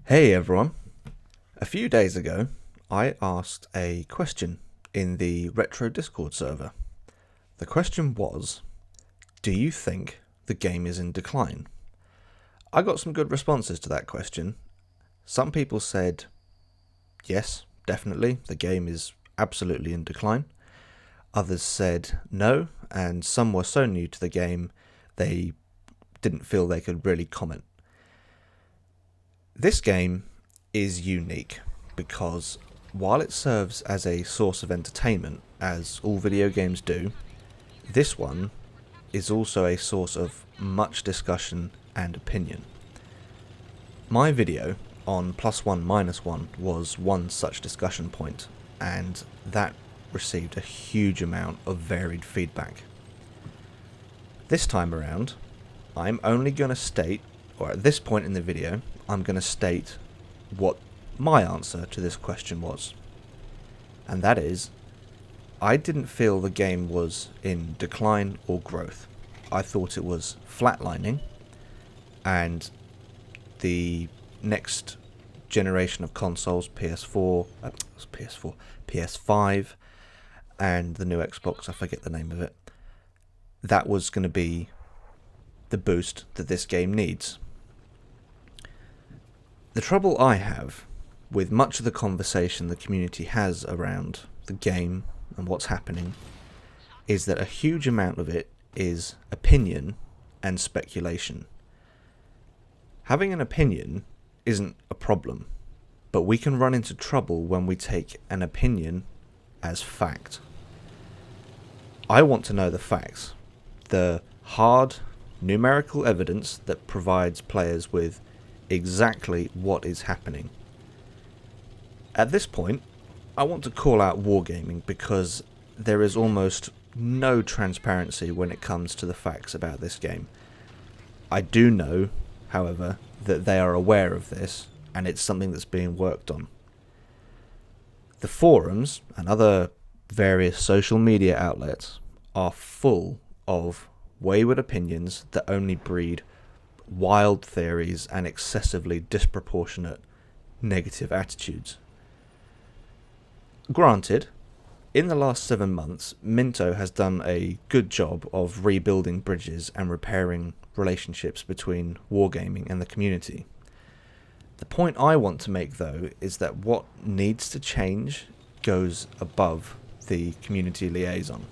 Hey everyone. A few days ago, I asked a question in the Retro Discord server. The question was, do you think the game is in decline? I got some good responses to that question. Some people said, yes, definitely, the game is absolutely in decline. Others said no, and some were so new to the game, they didn't feel they could really comment. This game is unique because while it serves as a source of entertainment, as all video games do, this one is also a source of much discussion and opinion. My video on +1 - was one such discussion point, and that received a huge amount of varied feedback. This time around, I'm only going to state, or at this point in the video, I'm going to state what my answer to this question was. And that is, I didn't feel the game was in decline or growth. I thought it was flatlining, and the next generation of consoles, PS5, and the new Xbox, I forget the name of it, that was going to be the boost that this game needs. The trouble I have with much of the conversation the community has around the game and what's happening is that a huge amount of it is opinion and speculation. Having an opinion isn't a problem, but we can run into trouble when we take an opinion as fact. I want to know the facts, the hard numerical evidence that provides players with exactly what is happening. At this point, I want to call out wargaming because there is almost no transparency when it comes to the facts about this game. I do know, however, that they are aware of this, and it's something that's being worked on. The forums and other various social media outlets are full of wayward opinions that only breed wild theories and excessively disproportionate negative attitudes. Granted, in the last 7 months, Minto has done a good job of rebuilding bridges and repairing relationships between wargaming and the community. The point I want to make, though, is that what needs to change goes above the community liaison.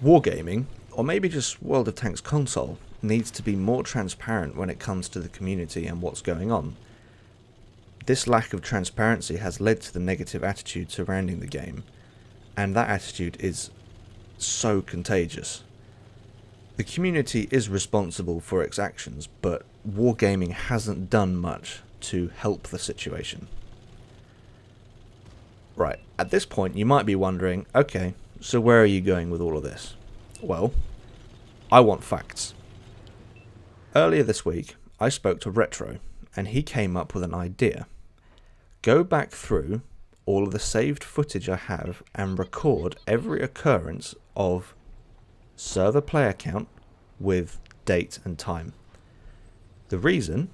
Wargaming, or maybe just World of Tanks console, needs to be more transparent when it comes to the community and what's going on. This lack of transparency has led to the negative attitude surrounding the game, and that attitude is so contagious. The community is responsible for its actions, but wargaming hasn't done much to help the situation. Right, at this point you might be wondering, okay, so where are you going with all of this? Well, I want facts. Earlier this week, I spoke to Retro, and he came up with an idea. Go back through all of the saved footage I have and record every occurrence of server player count with date and time. The reason,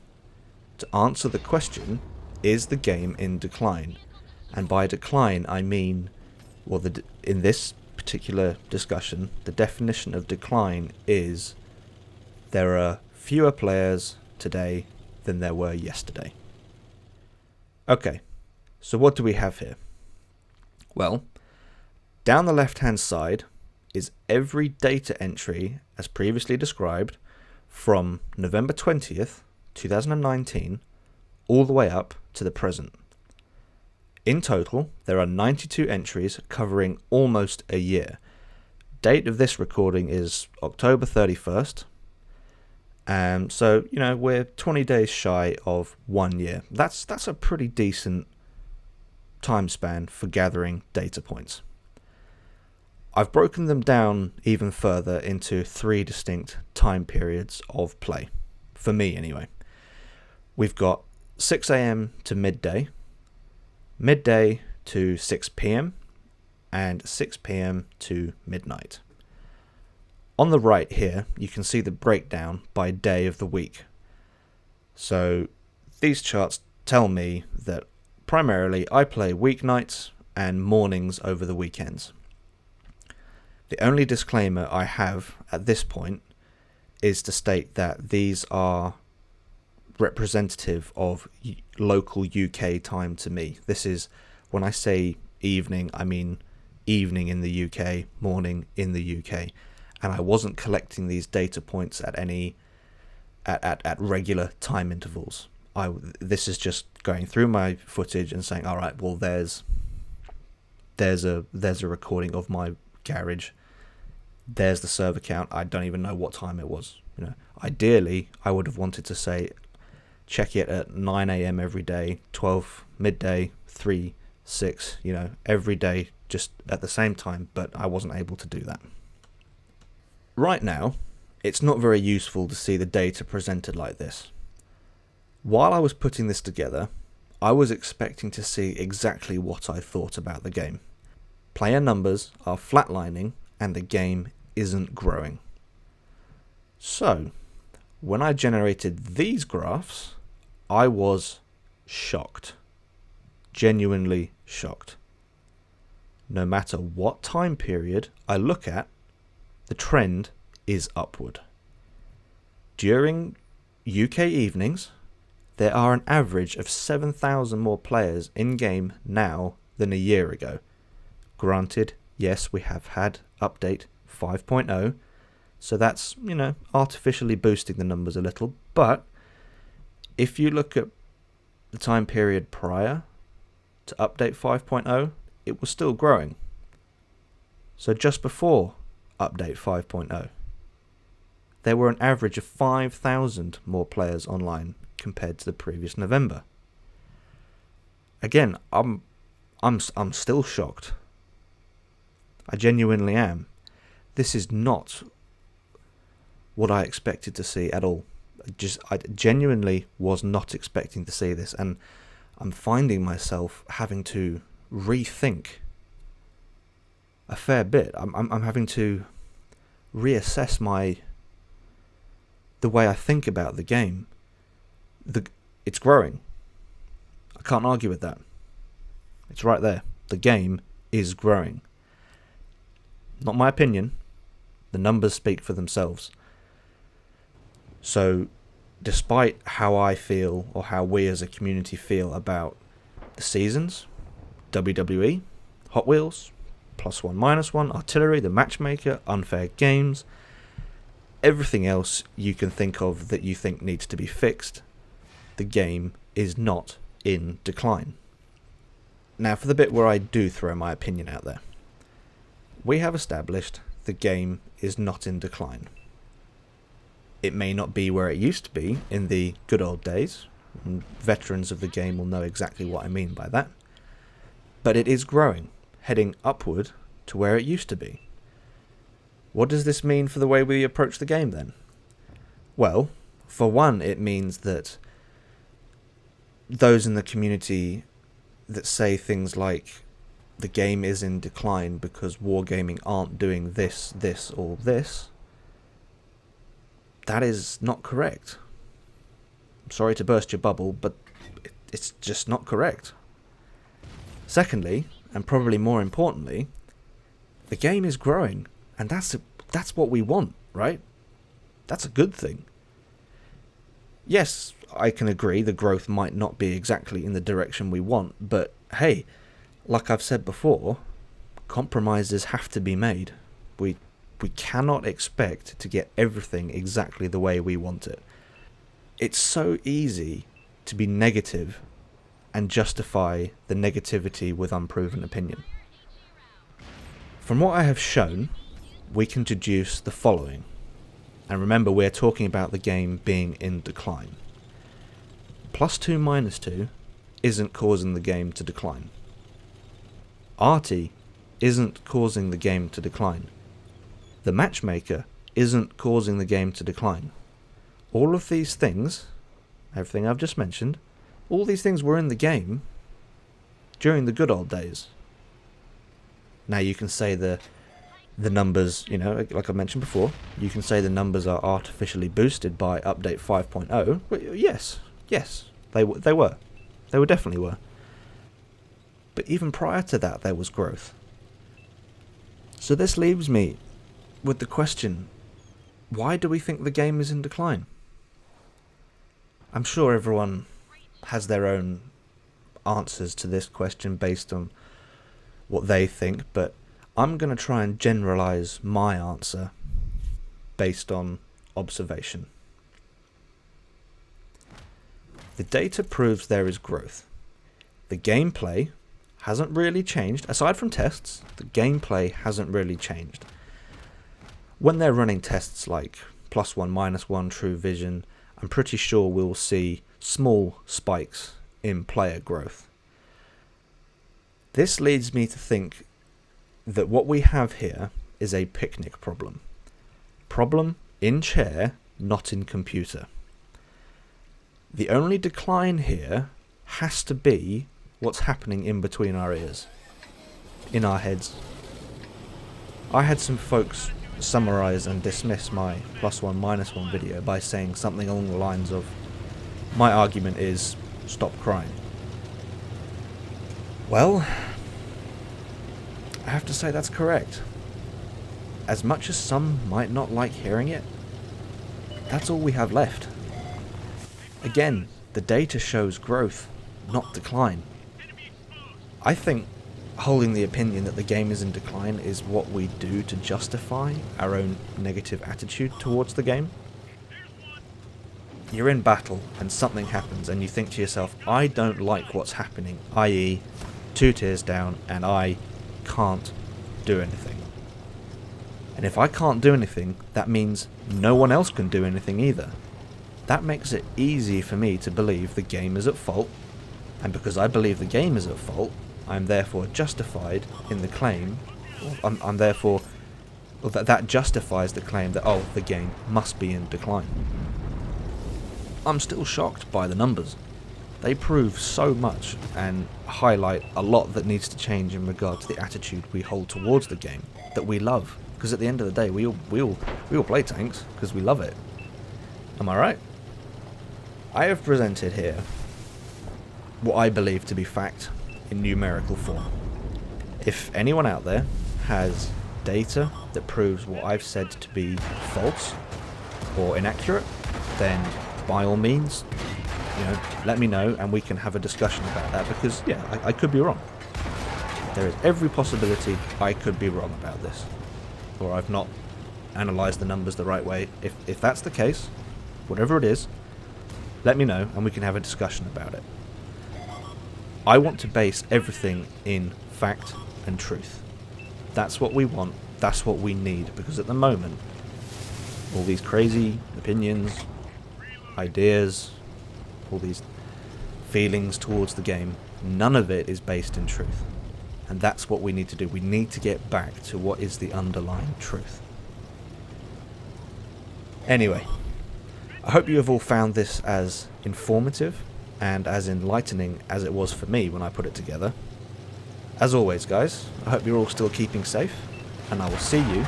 to answer the question, is the game in decline? And by decline, I mean, in this particular discussion, the definition of decline is there are fewer players today than there were yesterday. Okay, so what do we have here? Well, down the left-hand side is every data entry as previously described from November 20th, 2019, all the way up to the present. In total, there are 92 entries covering almost a year. Date of this recording is October 31st. So, we're 20 days shy of 1 year. That's a pretty decent time span for gathering data points. I've broken them down even further into 3 distinct time periods of play. For me, anyway. We've got 6 a.m. to midday, midday to 6 p.m., and 6 p.m. to midnight. On the right here, you can see the breakdown by day of the week. So these charts tell me that primarily I play weeknights and mornings over the weekends. The only disclaimer I have at this point is to state that these are representative of local UK time to me. This is, when I say evening, I mean evening in the UK, morning in the UK, and I wasn't collecting these data points at any at regular time intervals. This is just going through my footage and saying, all right, well, there's a recording of my garage. There's the server count. I don't even know what time it was. Ideally, I would have wanted to say, check it at 9 a.m. every day, 12 midday, 3, 6, every day, just at the same time, but I wasn't able to do that. Right now, it's not very useful to see the data presented like this. While I was putting this together, I was expecting to see exactly what I thought about the game. Player numbers are flatlining and the game isn't growing. So, when I generated these graphs, I was shocked. Genuinely shocked. No matter what time period I look at, the trend is upward. During UK evenings, there are an average of 7,000 more players in-game now than a year ago. Granted, yes, we have had update 5.0, so that's, artificially boosting the numbers a little, but if you look at the time period prior to update 5.0, it was still growing. So just before update 5.0, there were an average of 5,000 more players online compared to the previous November. Again, I'm still shocked. I genuinely am. This is not what I expected to see at all. I genuinely was not expecting to see this, and I'm finding myself having to rethink a fair bit. I'm having to reassess the way I think about the game. It's growing. I can't argue with that. It's right there. The game is growing. Not my opinion. The numbers speak for themselves. So, despite how I feel, or how we as a community feel about the seasons, WWE, Hot Wheels, +1, -1, artillery, the matchmaker, unfair games, everything else you can think of that you think needs to be fixed, the game is not in decline. Now, for the bit where I do throw my opinion out there. We have established the game is not in decline. It may not be where it used to be in the good old days, and veterans of the game will know exactly what I mean by that, but it is growing, heading upward to where it used to be. What does this mean for the way we approach the game then? Well, for one, it means that those in the community that say things like the game is in decline because wargaming aren't doing this, or this, that is not correct. I'm sorry to burst your bubble, but it's just not correct. Secondly, and probably more importantly, the game is growing, and that's what we want, right? That's a good thing. Yes, I can agree the growth might not be exactly in the direction we want, but hey, like I've said before, compromises have to be made. We cannot expect to get everything exactly the way we want it. It's so easy to be negative and justify the negativity with unproven opinion. From what I have shown, we can deduce the following. And remember, we're talking about the game being in decline. +2, -2 isn't causing the game to decline. Arty isn't causing the game to decline. The matchmaker isn't causing the game to decline. All of these things, everything I've just mentioned, all these things were in the game during the good old days. Now you can say the numbers, like I mentioned before, you can say the numbers are artificially boosted by update 5.0. Yes, They were. They were definitely were. But even prior to that, there was growth. So this leaves me with the question, why do we think the game is in decline? I'm sure everyone has their own answers to this question based on what they think, but I'm going to try and generalize my answer based on observation. The data proves there is growth. The gameplay hasn't really changed. Aside from tests, the gameplay hasn't really changed. When they're running tests like +1, -1, True Vision, I'm pretty sure we'll see small spikes in player growth. This leads me to think that what we have here is a picnic problem. Problem in chair, not in computer. The only decline here has to be what's happening in between our ears, in our heads. I had some folks summarize and dismiss my +1, -1 video by saying something along the lines of, my argument is, stop crying. Well, I have to say that's correct. As much as some might not like hearing it, that's all we have left. Again, the data shows growth, not decline. I think holding the opinion that the game is in decline is what we do to justify our own negative attitude towards the game. You're in battle and something happens and you think to yourself, I don't like what's happening, i.e. 2 tiers down and I can't do anything. And if I can't do anything, that means no one else can do anything either. That makes it easy for me to believe the game is at fault, and because I believe the game is at fault, I'm therefore justified in the claim, I'm therefore, well, that justifies the claim that, oh, the game must be in decline. I'm still shocked by the numbers. They prove so much and highlight a lot that needs to change in regard to the attitude we hold towards the game that we love. Because at the end of the day, we all play tanks because we love it. Am I right? I have presented here what I believe to be fact in numerical form. If anyone out there has data that proves what I've said to be false or inaccurate, then by all means, let me know and we can have a discussion about that, because yeah, I could be wrong. There is every possibility I could be wrong about this, or I've not analysed the numbers the right way. If that's the case, whatever it is, let me know and we can have a discussion about it. I want to base everything in fact and truth. That's what we want, that's what we need, because at the moment, all these crazy opinions, ideas, all these feelings towards the game, none of it is based in truth. And that's what we need to do. We need to get back to what is the underlying truth. Anyway, I hope you have all found this as informative and as enlightening as it was for me when I put it together. As always, guys, I hope you're all still keeping safe, and I will see you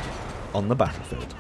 on the battlefield.